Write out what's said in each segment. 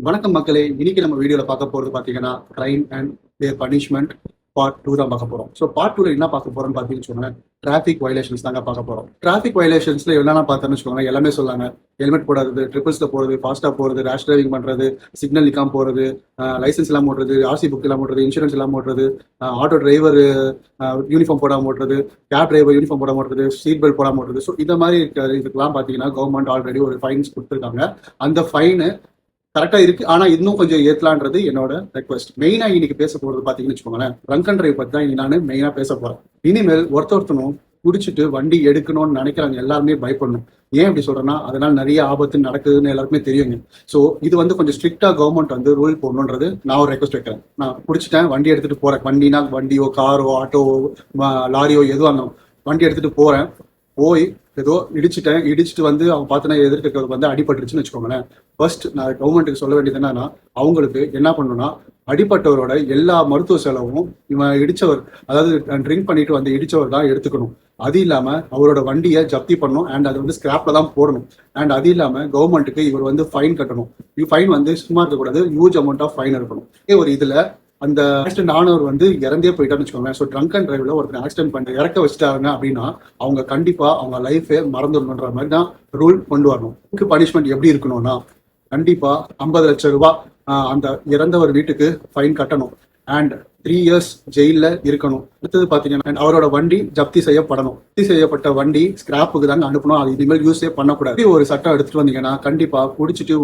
வணக்கம் மக்களே. இன்னைக்கு நம்ம வீடியோல பார்க்க போறது பாத்தீங்கன்னா crime and their punishment part 2 தான் பார்க்க போறோம். ஸோ பார்ட் 2ல என்ன பார்க்க போறோம்னு பார்த்தீங்கன்னு வச்சுக்கோங்களேன், டிராஃபிக் வயலேஷன்ஸ் தாங்க பார்க்க போறோம். டிராஃபிக் வயலேஷன்ஸ்ல என்னென்ன பார்த்தோம்னு வச்சுக்கோங்க, எல்லாமே சொல்லாங்க. ஹெல்மெட் போடாதது, ட்ரிபிள்ஸ்ல போறது, ஃபாஸ்டா போறது, ரேஷ் டிரைவிங் பண்றது, சிக்னல் நிக்காம போறது, லைசன்ஸ் இல்லாம ஓட்டுறது, ஆர்சி புக் இல்லாம ஓட்டுறது, இன்சூரன்ஸ் இல்லாம ஓட்டுறது, ஆட்டோ டிரைவர் யூனிஃபார்ம் போடாம ஓட்டுறது, கேப் டிரைவர் யூனிஃபார்ம் போடாம ஓட்டுறது, சீட் பெல்ட் போடாம ஓட்டுறது. ஸோ இந்த மாதிரி இதுக்கெல்லாம் பார்த்தீங்கன்னா கவர்மெண்ட் ஆல்ரெடி ஒரு ஃபைன்ஸ் கொடுத்துருக்காங்க. அந்த ஃபைனு கரெக்டா இருக்கு, ஆனா இன்னும் கொஞ்சம் ஏத்தலான்றது என்னோட ரெக்வஸ்ட். மெயினா இன்னைக்கு பேச போறது பாத்தீங்கன்னு வச்சுக்கோங்களேன், ட்ரங்க் அண்ட் டிரைவ் பத்தி தான் நான் மெயினா பேச போறேன். இனிமேல் ஒருத்தனும் குடிச்சிட்டு வண்டி எடுக்கணும்னு நினைக்கிறாங்க எல்லாருமே பயப்படணும். ஏன் இப்படி சொல்றேன்னா, அதனால நிறைய ஆபத்து நடக்குதுன்னு எல்லாருக்குமே தெரியுங்க. ஸோ இது கொஞ்சம் ஸ்ட்ரிக்டா கவர்மெண்ட் ரூல் போடணுன்றது நான் ஒரு ரெக்வஸ்ட் வைக்கிறேன். நான் குடிச்சிட்டேன், வண்டி எடுத்துட்டு போறேன், வண்டினா வண்டியோ காரோ ஆட்டோவோ லாரியோ எதுவும் அந்த வண்டி எடுத்துட்டு போறேன், போய் ஏதோ இடிச்சுட்டு அவன் பார்த்தனா எதிர்க்க அடிபட்டுருச்சுன்னு வச்சுக்கோங்களேன். ஃபர்ஸ்ட் நான் கவர்மெண்ட்டுக்கு சொல்ல வேண்டியது என்னன்னா, அவங்களுக்கு என்ன பண்ணணும்னா, அடிப்பட்டவரோட எல்லா மருத்துவ செலவும் இவன் இடிச்சவர், அதாவது ட்ரிங்க் பண்ணிட்டு இடிச்சவர் தான் எடுத்துக்கணும். அது இல்லாம அவரோட வண்டியை ஜப்தி பண்ணணும் அண்ட் அது ஸ்கிராப்ல தான் போடணும். அண்ட் அது இல்லாம கவர்மெண்ட்டுக்கு இவர் ஃபைன் கட்டணும். ஃபைன் சும்மா இருக்கக்கூடாது, ஹியூஜ் அமௌண்ட் ஆஃப் ஃபைன் இருக்கணும். ஒரு இதுல அந்த ஆக்சிடென்ட் ஆனவர் இறந்தே போயிட்டான்னு வச்சுக்கோங்க. ஸோ ட்ரங்க் அண்ட் டிரைவ்ல ஒருத்தர் ஆக்சிடென்ட் பண்ணி இறக்க வச்சுட்டாங்க அப்படின்னா அவங்க கண்டிப்பா அவங்க லைஃபே மறந்துடணுன்ற மாதிரி தான் ரூல் கொண்டு வரணும். பனிஷ்மெண்ட் எப்படி இருக்கணும்னா, கண்டிப்பா 50 லட்சம் ரூபாய் அந்த இறந்தவர் வீட்டுக்கு ஃபைன் கட்டணும் அண்ட் 3 years ஜெயில இருக்கணும். அடுத்தது பாத்தீங்கன்னா அவரோட வண்டி ஜப்தி செய்யப்படணும். ஜப்தி செய்யப்பட்ட வண்டி ஸ்கிராப்புக்கு தாங்க அனுப்பணும். அது இனிமேல் யூஸே பண்ணக்கூடாது. ஒரு சட்டம் எடுத்துட்டு வந்தீங்கன்னா கண்டிப்பா குடிச்சிட்டு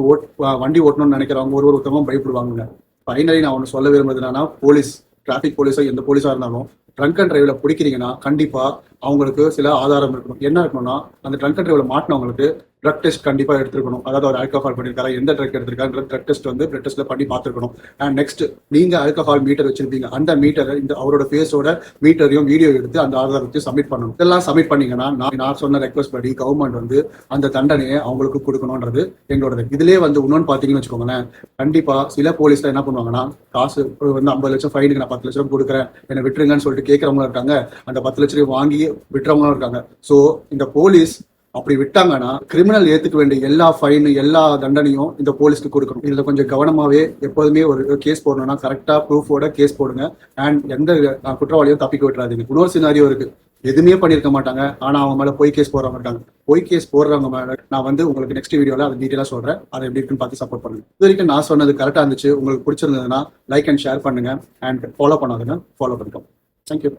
வண்டி ஓட்டணும்னு நினைக்கிறவங்க ஒருத்தவங்க பயப்படுவாங்க. ஃபைனலி நான் ஒன்று சொல்ல விரும்புறதுனா, போலீஸ், டிராஃபிக் போலீஸோ எந்த போலீஸா இருந்தாலும் ட்ரங்க் அண்ட் டிரைவ்ல பிடிக்கிறீங்கன்னா கண்டிப்பா அவங்களுக்கு சில ஆதாரம் இருக்கணும். என்ன இருக்கணும்னா, அந்த ட்ரங்க் அண்ட் டிரைவ்ல மாட்டினவங்களுக்கு ட்ரக் டெஸ்ட் கண்டிப்பா எடுத்துருக்கணும். அதாவது ஒரு ஆல்கஹால் பண்ணிருக்காரு, எந்த ட்ரக் எடுத்திருக்காரு, ட்ரக் டெஸ்ட் பிளட் டெஸ்ட்ல பண்ணி பார்த்துருக்கணும். அண்ட் நெக்ஸ்ட், நீங்க ஆல்கஹால் மீட்டர் வச்சிருப்பீங்க, அந்த மீட்டரை அவரோட ஃபேஸோட மீட்டரையும் வீடியோ எடுத்து அந்த ஆதாரத்தையும் சப்மிட் பண்ணணும். இதெல்லாம் சப்மிட் பண்ணீங்கன்னா நான் சொன்ன ரெக்வஸ்ட் படி கவர்மெண்ட் அந்த தண்டனையை அவங்களுக்கு கொடுக்கணும்ன்றது எங்களோட. இதுலயே இன்னொன்னு பாத்தீங்கன்னு வச்சுக்கோங்களேன், கண்டிப்பா சில போலீஸ்ல என்ன பண்ணுவாங்கன்னா, காசு 50 லட்சம் ஃபைனுக்கு நான் 10 லட்சம் கொடுக்குறேன், என்னை விட்டுருங்கன்னு சொல்லிட்டு கேட்கறவங்களும் இருக்காங்க, அந்த 10 லட்சம் ரூபாய் வாங்கி விட்டுறவங்களும் இருக்காங்க. ஸோ இந்த போலீஸ் அப்படி விட்டாங்கன்னா கிரிமினல் ஏத்துக்க வேண்டிய எல்லா ஃபைனு எல்லா தண்டனையும் இந்த போலீஸ்க்கு கொடுக்கணும். இதுல கொஞ்சம் கவனமாவே எப்போதுமே ஒரு கேஸ் போடணும்னா கரெக்டா ப்ரூஃபோட கேஸ் போடுங்க அண்ட் எந்த குற்றவாளியும் தப்பிக்க விட்டுறாதீங்க. இன்னொரு சினாரியோ இருக்கு, எதுவுமே பண்ணிருக்க மாட்டாங்க, ஆனா அவங்க மேல போய் கேஸ் போடுறவங்க இருக்காங்க. போய் கேஸ் போடுறவங்க மேல நான் உங்களுக்கு நெக்ஸ்ட் வீடியோல அதை டீட்டெயிலா சொல்றேன். அதை எப்படி இருக்குன்னு பார்த்து சப்போர்ட் பண்ணுங்க. இது வரைக்கும் நான் சொன்னது கரெக்டா இருந்துச்சு, உங்களுக்கு பிடிச்சிருந்ததுன்னா லைக் அண்ட் ஷேர் பண்ணுங்க அண்ட் ஃபாலோ பண்ணாதுங்க ஃபாலோ பண்ணிக்கோங்க. தேங்க்யூ.